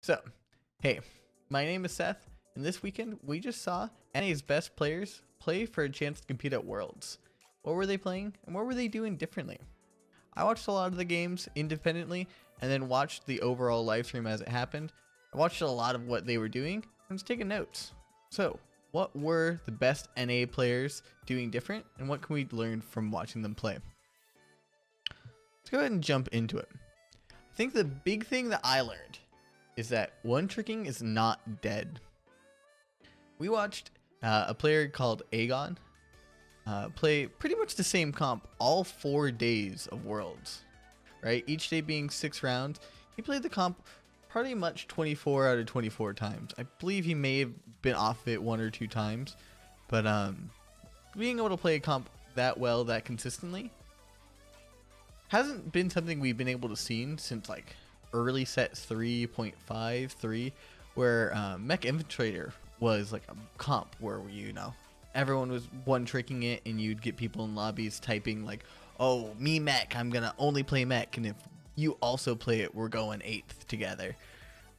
So, hey, my name is Seth, and this weekend we just saw NA's best players play for a chance to compete at Worlds. What were they playing, and what were they doing differently? I watched a lot of the games independently, and then watched the overall live stream as it happened. I watched a lot of what they were doing, and was taking notes. So, what were the best NA players doing different, and what can we learn from watching them play? Let's go ahead and jump into it. I think the big thing that I learned is that one-tricking is not dead. We watched a player called Aegon play pretty much the same comp all 4 days of Worlds, right? Each day being 6 rounds. He played the comp pretty much 24 out of 24 times. I believe he may have been off of it 1 or 2 times, but being able to play a comp that well, that consistently, hasn't been something we've been able to see since like early set 3.53, where Mech Infiltrator was like a comp where everyone was one-tricking it, and you'd get people in lobbies typing like, oh, me mech, I'm gonna only play mech, and if you also play it, we're going 8th together.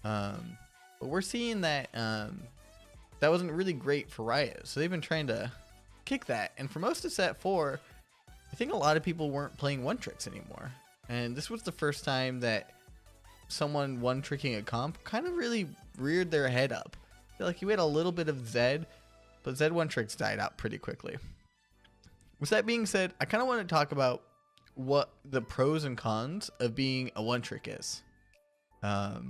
But we're seeing that that wasn't really great for Riot, so they've been trying to kick that, and for most of set 4, I think a lot of people weren't playing one-tricks anymore, and this was the first time that someone one-tricking a comp kind of really reared their head up. I feel like you had a little bit of Zed, but Zed one-tricks died out pretty quickly. With that being said, I kind of want to talk about what the pros and cons of being a one-trick is. I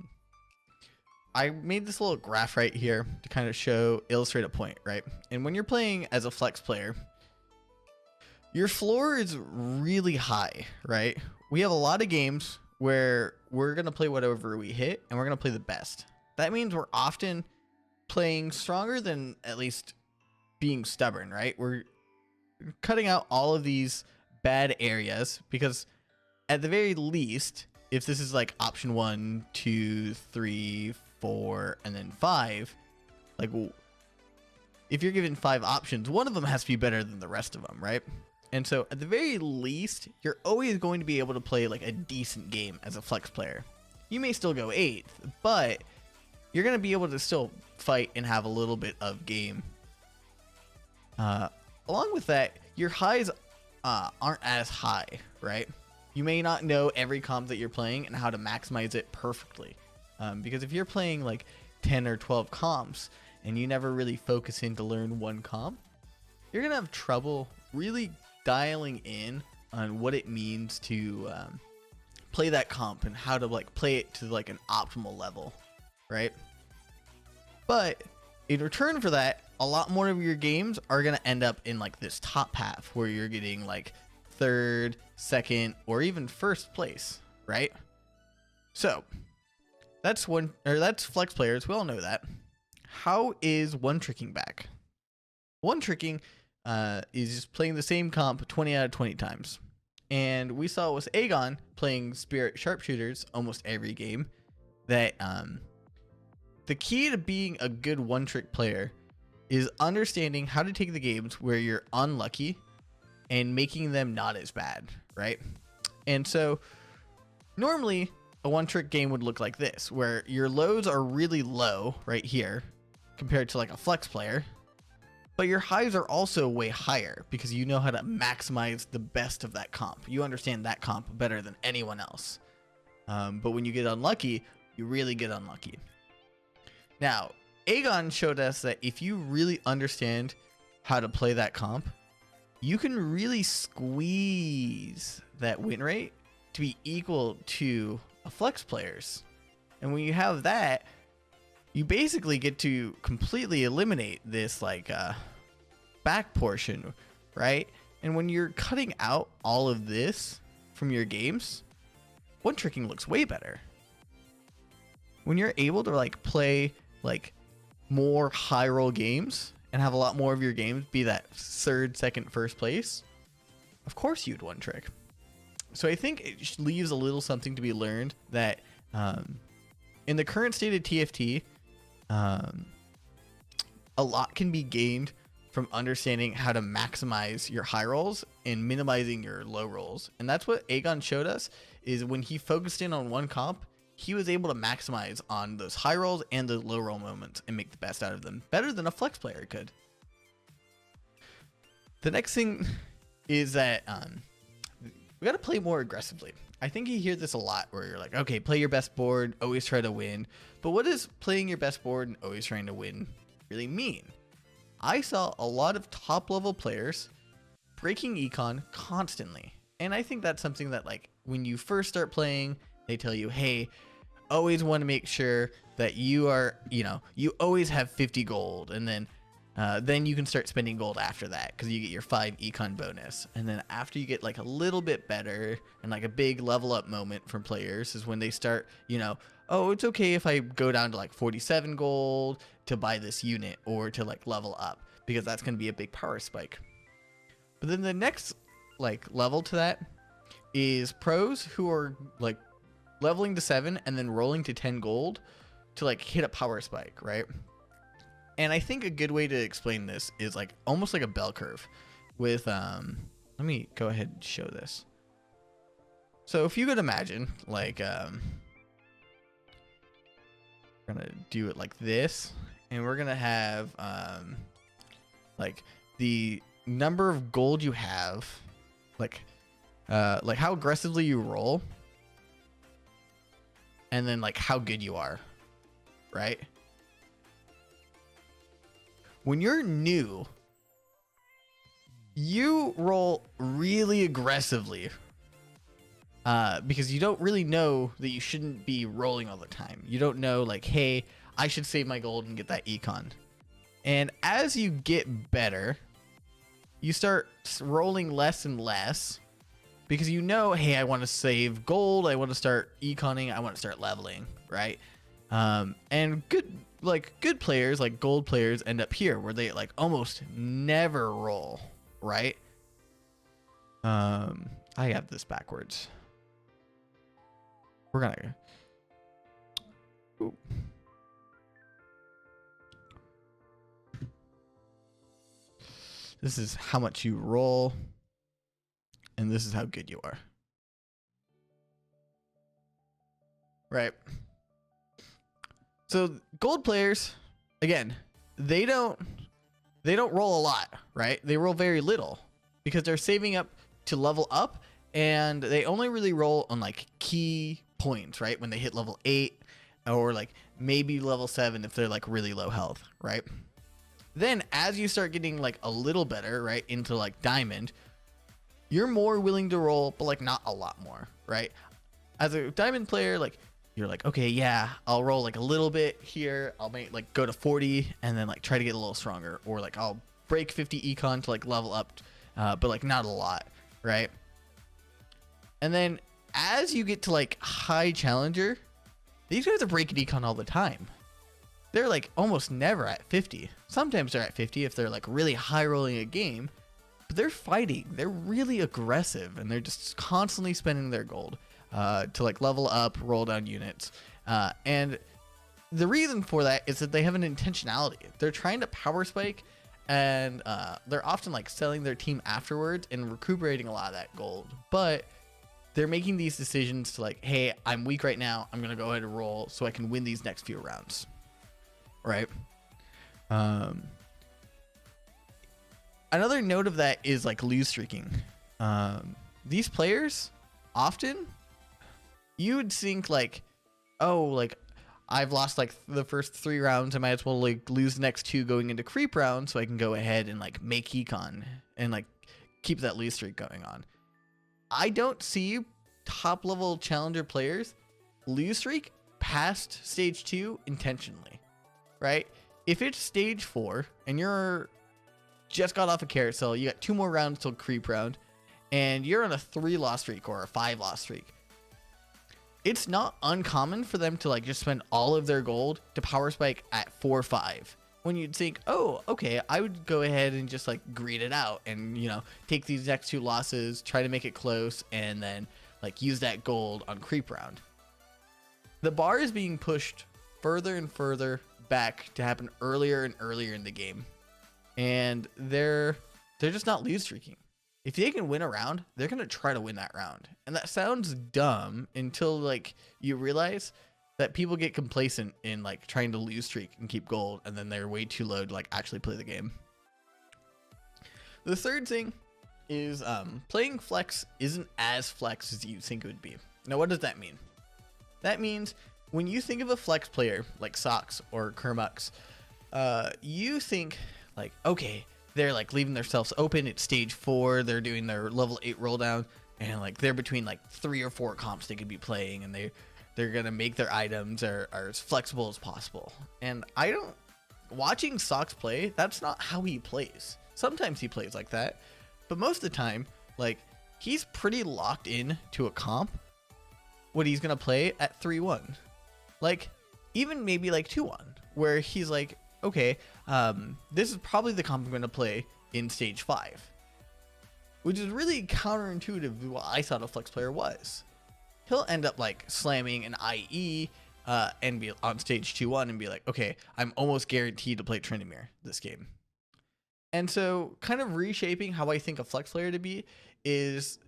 made this little graph right here to kind of illustrate a point, right? And when you're playing as a flex player, your floor is really high, right? We have a lot of games where we're going to play whatever we hit, and we're going to play the best. That means we're often playing stronger than at least being stubborn, right? We're cutting out all of these bad areas, because at the very least, if this is like option 1, 2, 3, 4, and then 5, like if you're given 5 options, one of them has to be better than the rest of them, right? And so at the very least, you're always going to be able to play like a decent game as a flex player. You may still go 8th, but you're going to be able to still fight and have a little bit of game. Along with that, your highs aren't as high, right? You may not know every comp that you're playing and how to maximize it perfectly. Because if you're playing like 10 or 12 comps and you never really focus in to learn one comp, you're going to have trouble really dialing in on what it means to play that comp and how to like play it to like an optimal level, right? But in return for that, a lot more of your games are going to end up in like this top half where you're getting like 3rd, 2nd, or even 1st place, right? So that's flex players. We all know that. How is one-tricking back? One-tricking is just playing the same comp 20 out of 20 times. And we saw with Aegon playing Spirit Sharpshooters almost every game that the key to being a good one-trick player is understanding how to take the games where you're unlucky and making them not as bad, right? And so normally a one-trick game would look like this, where your lows are really low right here compared to like a flex player, but your highs are also way higher because you know how to maximize the best of that comp. You understand that comp better than anyone else. But when you get unlucky, you really get unlucky. Now, Aegon showed us that if you really understand how to play that comp, you can really squeeze that win rate to be equal to a flex player's. And when you have that, you basically get to completely eliminate this like back portion, right? And when you're cutting out all of this from your games, one-tricking looks way better. When you're able to like play like more high roll games and have a lot more of your games be that 3rd, 2nd, 1st place, of course you'd one-trick. So I think it leaves a little something to be learned that in the current state of TFT, a lot can be gained from understanding how to maximize your high rolls and minimizing your low rolls. And that's what Aegon showed us, is when he focused in on one comp, he was able to maximize on those high rolls and those low roll moments and make the best out of them, better than a flex player could. The next thing is that we got to play more aggressively. I think you hear this a lot where you're like, okay, play your best board, always try to win. But what does playing your best board and always trying to win really mean? I saw a lot of top level players breaking econ constantly. And I think that's something that, like, when you first start playing, they tell you, hey, always want to make sure that you are, you always have 50 gold. And then you can start spending gold after that because you get your 5 econ bonus. And then after you get like a little bit better and like a big level up moment from players is when they start, oh, it's okay if I go down to like 47 gold to buy this unit or to like level up, because that's going to be a big power spike. But then the next like level to that is pros who are like leveling to 7 and then rolling to 10 gold to like hit a power spike, right? And I think a good way to explain this is like almost like a bell curve with, let me go ahead and show this. So if you could imagine like, we're going to do it like this, and we're going to have, like the number of gold you have, like how aggressively you roll, and then like how good you are, right? When you're new, you roll really aggressively because you don't really know that you shouldn't be rolling all the time. You don't know like, hey, I should save my gold and get that econ. And as you get better, you start rolling less and less because you know, hey, I want to save gold. I want to start econing. I want to start leveling, right? And good players, like gold players, end up here where they like almost never roll, right? I have this backwards. We're gonna. Ooh. This is how much you roll, and this is how good you are, right? So gold players, again, they don't roll a lot, right? They roll very little because they're saving up to level up, and they only really roll on like key points, right? When they hit level 8 or like maybe level 7 if they're like really low health, right? Then as you start getting like a little better, right, into like diamond, you're more willing to roll, but like not a lot more, right? As a diamond player, like you're like, okay, yeah, I'll roll like a little bit here. I'll make like go to 40 and then like try to get a little stronger, or like I'll break 50 econ to like level up, but like not a lot, right? And then as you get to like high challenger, these guys are breaking econ all the time. They're like almost never at 50. Sometimes they're at 50 if they're like really high rolling a game, but they're fighting. They're really aggressive and they're just constantly spending their gold to like level up, roll down units. And the reason for that is that they have an intentionality. They're trying to power spike, and they're often like selling their team afterwards and recuperating a lot of that gold. But they're making these decisions to like, hey, I'm weak right now. I'm going to go ahead and roll so I can win these next few rounds. Right. Another note of that is like lose streaking. These players often, you would think like, oh, like I've lost like the first 3 rounds. I might as well like lose the next 2 going into creep round so I can go ahead and like make econ and like keep that lose streak going on. I don't see top level challenger players lose streak past stage 2 intentionally. Right? If it's stage 4 and you're just got off a carousel, you got 2 more rounds till creep round, and you're on a 3 loss streak or a 5 loss streak, it's not uncommon for them to like just spend all of their gold to power spike at 4-5. When you'd think, oh, okay, I would go ahead and just like greed it out and, take these next 2 losses, try to make it close, and then like use that gold on creep round. The bar is being pushed further and further back to happen earlier and earlier in the game, and they're just not lose streaking. If they can win a round, they're gonna try to win that round, and that sounds dumb until like you realize that people get complacent in like trying to lose streak and keep gold, and then they're way too low to like actually play the game. The third thing is playing flex isn't as flex as you think it would be. Now, what does that mean? That means when you think of a flex player like Socks or Kermux, you think like, okay, they're like leaving themselves open at stage 4, they're doing their level 8 roll down, and like they're between like 3 or 4 comps they could be playing, and they're gonna make their items are as flexible as possible. And watching Socks play, that's not how he plays. Sometimes he plays like that, but most of the time, like, he's pretty locked in to a comp, what he's gonna play at 3-1. Like, even maybe like 2-1, where he's like, okay, this is probably the comp I'm gonna play in stage 5. Which is really counterintuitive to what I thought a flex player was. He'll end up like slamming an IE and be on stage 2-1 and be like, okay, I'm almost guaranteed to play Tryndamere this game. And so kind of reshaping how I think a flex player to be is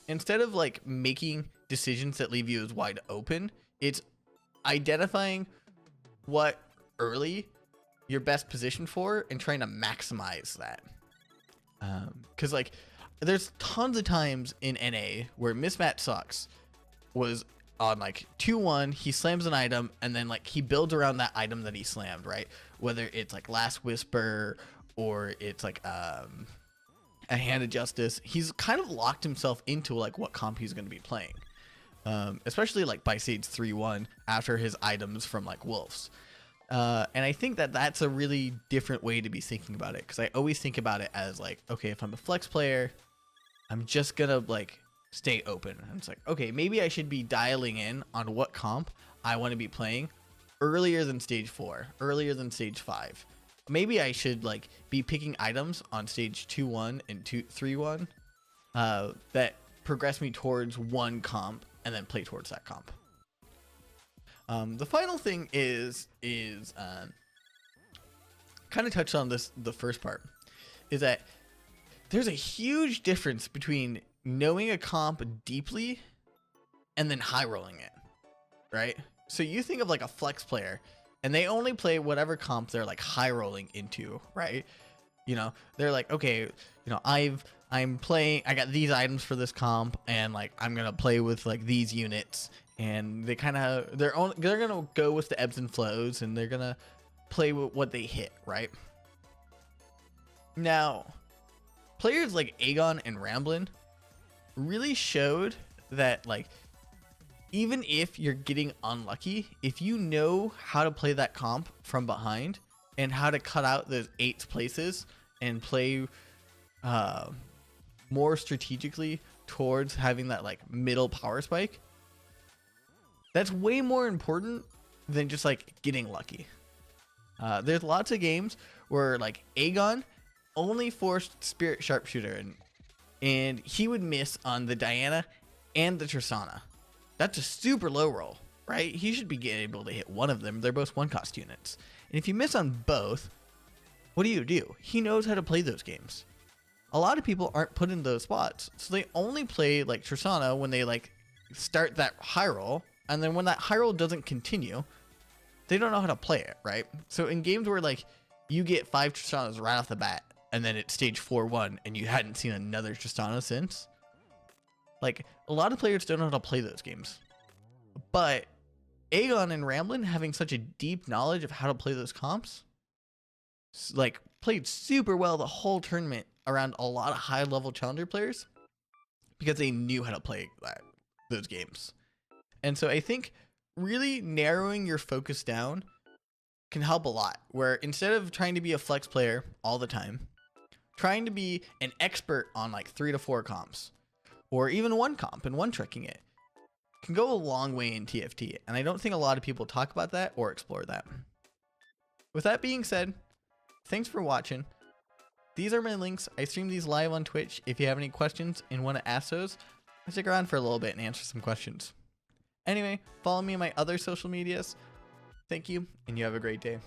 instead of like making decisions that leave you as wide open, it's identifying what early you're best positioned for and trying to maximize that. Because like there's tons of times in NA where Mismatch Socks was on like 2-1, he slams an item, and then like he builds around that item that he slammed, right? Whether it's like Last Whisper or it's like a Hand of Justice, he's kind of locked himself into like what comp he's going to be playing, especially like by stage 3-1 after his items from like Wolves. And I think that that's a really different way to be thinking about it, because I always think about it as like, okay, if I'm a flex player, I'm just gonna like stay open. And it's like, okay, maybe I should be dialing in on what comp I want to be playing earlier than stage 4, earlier than stage 5. Maybe I should like be picking items on stage 2-1 and 3-1 that progress me towards one comp and then play towards that comp. The final thing is kind of touched on this, the first part, is that there's a huge difference between knowing a comp deeply and then high rolling it, right? So you think of like a flex player and they only play whatever comp they're like high rolling into, right? You know, they're like, okay, you know, I got these items for this comp, and like I'm gonna play with like these units, and they kind of they're gonna go with the ebbs and flows, and they're gonna play with what they hit, right? Now, players like Aegon and Ramblin really showed that like even if you're getting unlucky, if you know how to play that comp from behind and how to cut out those 8th places and play more strategically towards having that like middle power spike, that's way more important than just like getting lucky. There's lots of games where like Aegon only forced Spirit Sharpshooter and he would miss on the Diana and the Tristana. That's a super low roll, right? He should be able to hit one of them. They're both 1-cost units. And if you miss on both, what do? He knows how to play those games. A lot of people aren't put in those spots, so they only play like Tristana when they like start that high roll, and then when that high roll doesn't continue, they don't know how to play it, right? So in games where like you get 5 Tristanas right off the bat, and then it's stage 4-1, and you hadn't seen another Tristana since, like a lot of players don't know how to play those games. But Aegon and Ramblin having such a deep knowledge of how to play those comps, like played super well the whole tournament around a lot of high level challenger players because they knew how to play those games. And so I think really narrowing your focus down can help a lot, where instead of trying to be a flex player all the time, trying to be an expert on like 3 to 4 comps or even one comp and one tricking it can go a long way in TFT. And I don't think a lot of people talk about that or explore that. With that being said, thanks for watching. These are my links. I stream these live on Twitch. If you have any questions and want to ask those, I'll stick around for a little bit and answer some questions. Anyway, follow me on my other social medias. Thank you, and you have a great day.